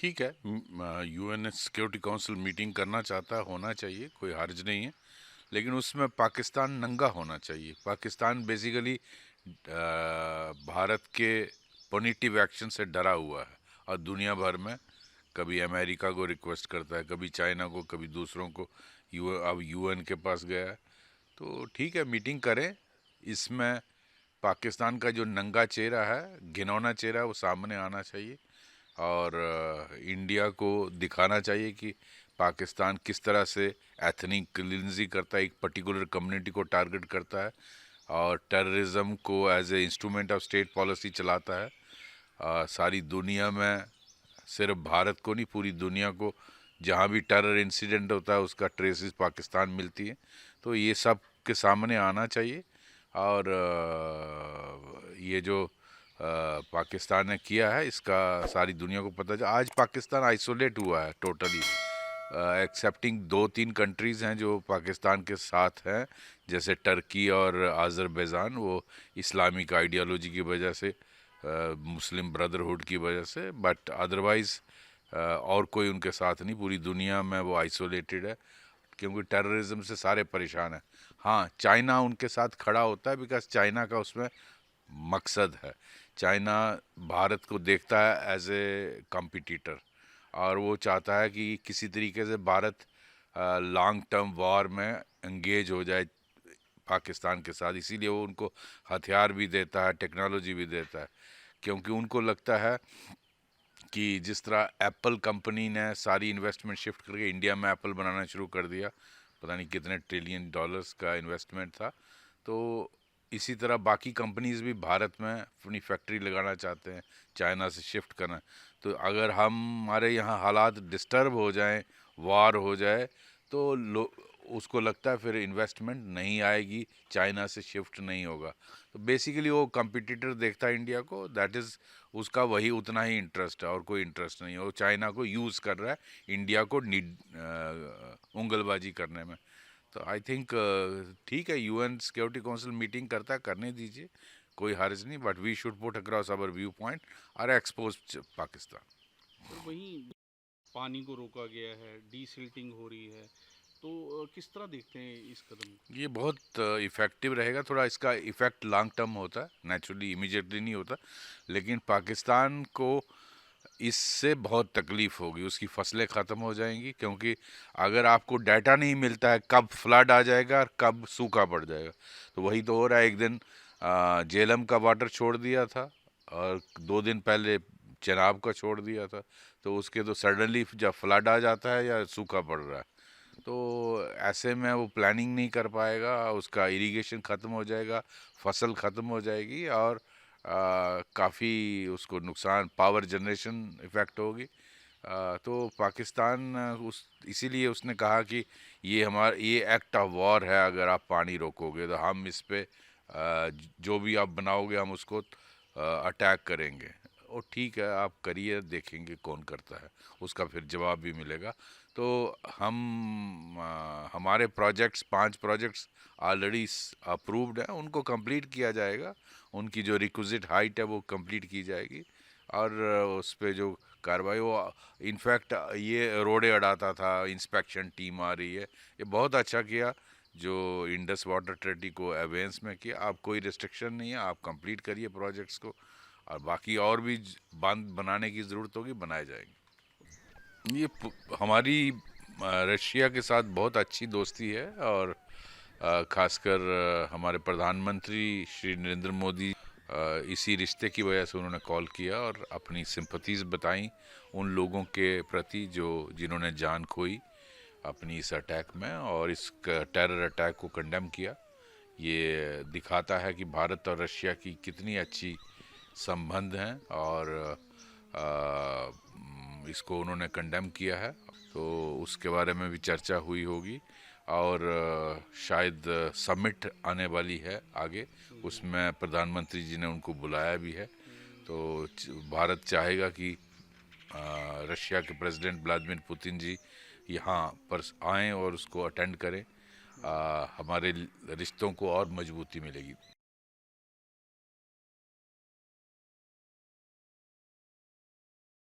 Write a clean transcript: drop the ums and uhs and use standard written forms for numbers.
ठीक है। UN security council meeting करना चाहता है, होना चाहिए, कोई हर्ज नहीं है। लेकिन उसमें पाकिस्तान नंगा होना चाहिए। पाकिस्तान बेसिकली भारत के पॉजिटिव एक्शन से डरा हुआ है और दुनिया भर में कभी अमेरिका को रिक्वेस्ट करता है, कभी चाइना को, कभी दूसरों को। अब यूएन के पास गया है। तो ठीक है, मीटिंग करें। इसमें पाकिस्तान का जो नंगा चेहरा है, घिनौना चेहरा है, वो सामने आना चाहिए। और इंडिया को दिखाना चाहिए कि पाकिस्तान किस तरह से एथनिक क्लिनजी करता है, एक पर्टिकुलर कम्युनिटी को टारगेट करता है और टेररिज्म को as a instrument of state policy चलाता है। सारी दुनिया में, सिर्फ भारत को नहीं, पूरी दुनिया को जहाँ भी टेरर इंसिडेंट होता है उसका ट्रेसेस पाकिस्तान मिलती है। तो ये सब के सामने आना चाहिए। और ये जो पाकिस्तान ने किया है, इसका सारी दुनिया को पता चला। आज पाकिस्तान आइसोलेट हुआ है टोटली, एक्सेप्टिंग 2-3 कंट्रीज़ हैं जो पाकिस्तान के साथ हैं, जैसे टर्की और आज़रबैजान। वो इस्लामिक आइडियोलॉजी की वजह से, मुस्लिम ब्रदरहुड की वजह से, बट अदरवाइज़ और कोई उनके साथ नहीं। पूरी दुनिया में वो आइसोलेटेड है क्योंकि टेररिज्म से सारे परेशान हैं। हाँ, चाइना उनके साथ खड़ा होता है बिकॉज चाइना का उसमें मकसद है। चाइना भारत को देखता है एज ए कंपटीटर और वो चाहता है कि किसी तरीके से भारत लॉन्ग टर्म वॉर में एंगेज हो जाए पाकिस्तान के साथ। इसीलिए वो उनको हथियार भी देता है, टेक्नोलॉजी भी देता है, क्योंकि उनको लगता है कि जिस तरह एप्पल कंपनी ने सारी इन्वेस्टमेंट शिफ्ट करके इंडिया में एप्पल बनाना शुरू कर दिया, पता नहीं कितने ट्रिलियन डॉलर्स का इन्वेस्टमेंट था। तो इसी तरह बाकी कंपनीज भी भारत में अपनी फैक्ट्री लगाना चाहते हैं, चाइना से शिफ्ट करना। तो अगर हमारे यहाँ हालात डिस्टर्ब हो जाएं, वार हो जाए, तो उसको लगता है फिर इन्वेस्टमेंट नहीं आएगी, चाइना से शिफ्ट नहीं होगा। तो बेसिकली वो कंपटीटर देखता है इंडिया को, दैट इज़ उसका वही उतना ही इंटरेस्ट है और कोई इंटरेस्ट नहीं है। वो चाइना को यूज़ कर रहा है इंडिया को उंगलबाजी करने में। तो आई थिंक ठीक है, यूएन सिक्योरिटी काउंसिल मीटिंग करता है, करने दीजिए, कोई हर्ज नहीं। But we should put across our view point और एक्सपोज पाकिस्तान। सर वहीं पानी को रोका गया है, डीसिल्टिंग हो रही है, तो किस तरह देखते हैं इस कदम को? ये बहुत इफ़ेक्टिव रहेगा। थोड़ा इसका इफ़ेक्ट लॉन्ग टर्म होता है, नेचुरली इमीडिएटली नहीं होता। लेकिन पाकिस्तान को इससे बहुत तकलीफ़ होगी, उसकी फसलें ख़त्म हो जाएंगी, क्योंकि अगर आपको डाटा नहीं मिलता है कब फ्लड आ जाएगा और कब सूखा पड़ जाएगा। तो वही तो हो रहा है। एक दिन झेलम का वाटर छोड़ दिया था और 2 दिन पहले चेनाब का छोड़ दिया था। तो उसके तो सडनली जब फ्लड आ जाता है या सूखा पड़ रहा है, तो ऐसे में वो प्लानिंग नहीं कर पाएगा, उसका इरिगेशन ख़त्म हो जाएगा, फसल ख़त्म हो जाएगी और काफ़ी उसको नुकसान, पावर जनरेशन इफ़ेक्ट होगी। तो पाकिस्तान उस इसीलिए उसने कहा कि ये एक्ट ऑफ वॉर है, अगर आप पानी रोकोगे तो हम इस पे जो भी आप बनाओगे हम उसको अटैक करेंगे। और ठीक है, आप करिए, देखेंगे कौन करता है, उसका फिर जवाब भी मिलेगा। तो हमारे प्रोजेक्ट्स, 5 प्रोजेक्ट्स ऑलरेडी अप्रूव्ड हैं, उनको कंप्लीट किया जाएगा। उनकी जो रिक्विजिट हाइट है वो कंप्लीट की जाएगी और उस पे जो कार्रवाई, वो इनफैक्ट ये रोड़े अड़ाता था, इंस्पेक्शन टीम आ रही है, ये बहुत अच्छा किया जो इंडस वाटर ट्रेटी को अवेंस में किया। अब कोई रिस्ट्रिक्शन नहीं है, आप कंप्लीट करिए प्रोजेक्ट्स को और बाकी और भी बांध बनाने की ज़रूरत होगी, बनाए जाएंगे। हमारी रशिया के साथ बहुत अच्छी दोस्ती है और खासकर हमारे प्रधानमंत्री श्री नरेंद्र मोदी इसी रिश्ते की वजह से उन्होंने कॉल किया और अपनी सिंपथीज़ बताई उन लोगों के प्रति जो जिन्होंने जान खोई अपनी इस अटैक में, और इस टेरर अटैक को कंडेम किया। ये दिखाता है कि भारत और रशिया की कितनी अच्छी संबंध हैं और इसको उन्होंने कंडेम किया है। तो उसके बारे में भी चर्चा हुई होगी और शायद समिट आने वाली है आगे, उसमें प्रधानमंत्री जी ने उनको बुलाया भी है। तो भारत चाहेगा कि रशिया के प्रेसिडेंट व्लादिमीर पुतिन जी यहाँ पर आएँ और उसको अटेंड करें। हमारे रिश्तों को और मजबूती मिलेगी।